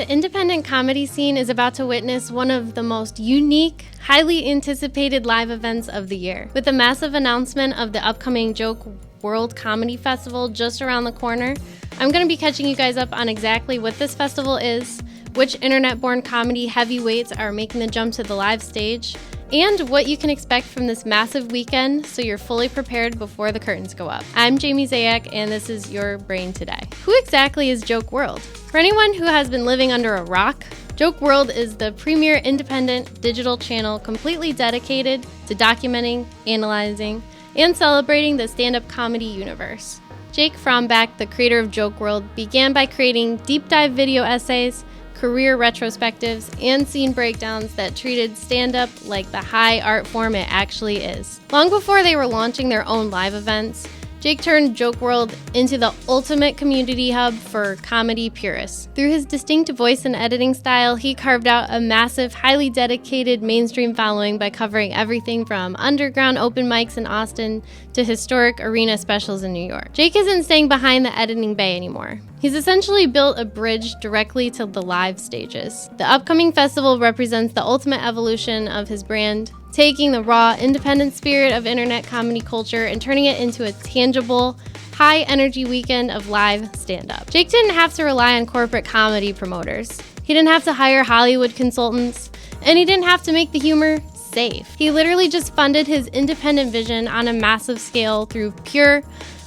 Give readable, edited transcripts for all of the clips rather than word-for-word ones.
The independent comedy scene is about to witness one of the most unique, highly anticipated live events of the year. With the massive announcement of the upcoming Joke Wrld Comedy Festival just around the corner, I'm going to be catching you guys up on exactly what this festival is, which internet-born comedy heavyweights are making the jump to the live stage, and what you can expect from this massive weekend so you're fully prepared before the curtains go up. I'm Jamie Zayak, and this is Your Brain Today. Who exactly is Joke Wrld? For anyone who has been living under a rock, Joke Wrld is the premier independent digital channel completely dedicated to documenting, analyzing, and celebrating the stand-up comedy universe. Jake Frombach, the creator of Joke Wrld, began by creating deep dive video essays, career retrospectives, and scene breakdowns that treated stand-up like the high art form it actually is. Long before they were launching their own live events, Jake turned Joke Wrld into the ultimate community hub for comedy purists. Through his distinct voice and editing style, he carved out a massive, highly dedicated mainstream following by covering everything from underground open mics in Austin to historic arena specials in New York. Jake isn't staying behind the editing bay anymore. He's essentially built a bridge directly to the live stages. The upcoming festival represents the ultimate evolution of his brand, taking the raw, independent spirit of internet comedy culture and turning it into a tangible, high-energy weekend of live stand-up. Jake didn't have to rely on corporate comedy promoters. He didn't have to hire Hollywood consultants, and he didn't have to make the humor safe. He literally just funded his independent vision on a massive scale through pure,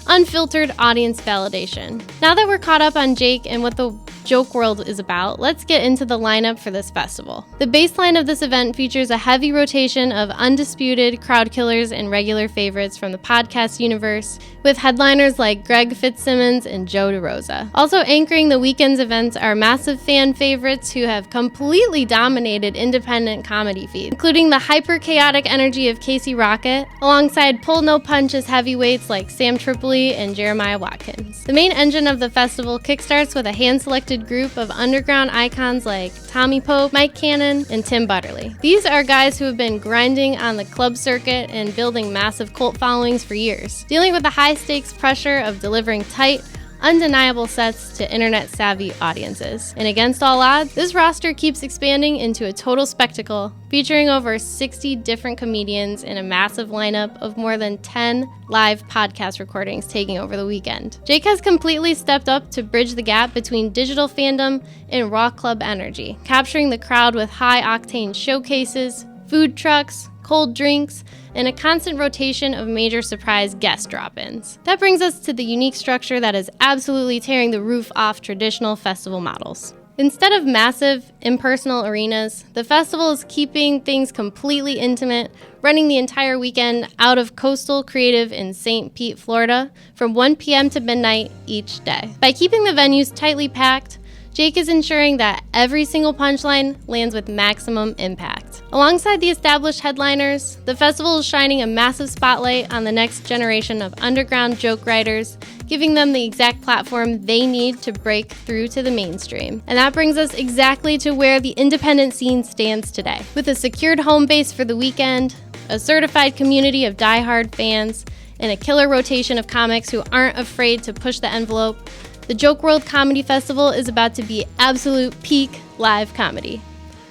unfiltered audience validation. Now that we're caught up on Jake and what the Joke Wrld is about, let's get into the lineup for this festival. The baseline of this event features a heavy rotation of undisputed crowd killers and regular favorites from the podcast universe, with headliners like Greg Fitzsimmons and Joe DeRosa. Also anchoring the weekend's events are massive fan favorites who have completely dominated independent comedy feeds, including the hyper-chaotic energy of Casey Rocket, alongside pull no punches heavyweights like Sam Tripoli and Jeremiah Watkins. The main engine of the festival kickstarts with a hand-selected group of underground icons like Tommy Pope, Mike Cannon, and Tim Butterly. These are guys who have been grinding on the club circuit and building massive cult followings for years, dealing with the high-stakes pressure of delivering tight, undeniable sets to internet-savvy audiences. And against all odds, this roster keeps expanding into a total spectacle, featuring over 60 different comedians in a massive lineup of more than 10 live podcast recordings taking over the weekend. Jake has completely stepped up to bridge the gap between digital fandom and raw club energy, capturing the crowd with high-octane showcases, food trucks, cold drinks, and a constant rotation of major surprise guest drop-ins. That brings us to the unique structure that is absolutely tearing the roof off traditional festival models. Instead of massive, impersonal arenas, the festival is keeping things completely intimate, running the entire weekend out of Coastal Creative in St. Pete, Florida, from 1 p.m. to midnight each day. By keeping the venues tightly packed, Jake is ensuring that every single punchline lands with maximum impact. Alongside the established headliners, the festival is shining a massive spotlight on the next generation of underground joke writers, giving them the exact platform they need to break through to the mainstream. And that brings us exactly to where the independent scene stands today. With a secured home base for the weekend, a certified community of diehard fans, and a killer rotation of comics who aren't afraid to push the envelope, the Joke Wrld Comedy Festival is about to be absolute peak live comedy.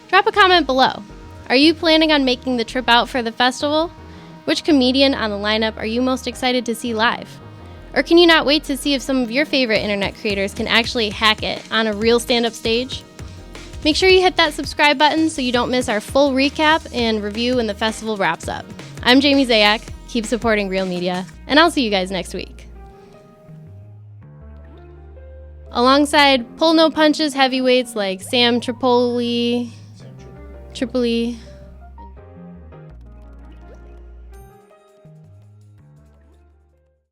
Drop a comment below. Are you planning on making the trip out for the festival? Which comedian on the lineup are you most excited to see live? Or can you not wait to see if some of your favorite internet creators can actually hack it on a real stand-up stage? Make sure you hit that subscribe button so you don't miss our full recap and review when the festival wraps up. I'm Jamie Zayak. Keep supporting real media, and I'll see you guys next week. Alongside pull no punches heavyweights like Sam Tripoli,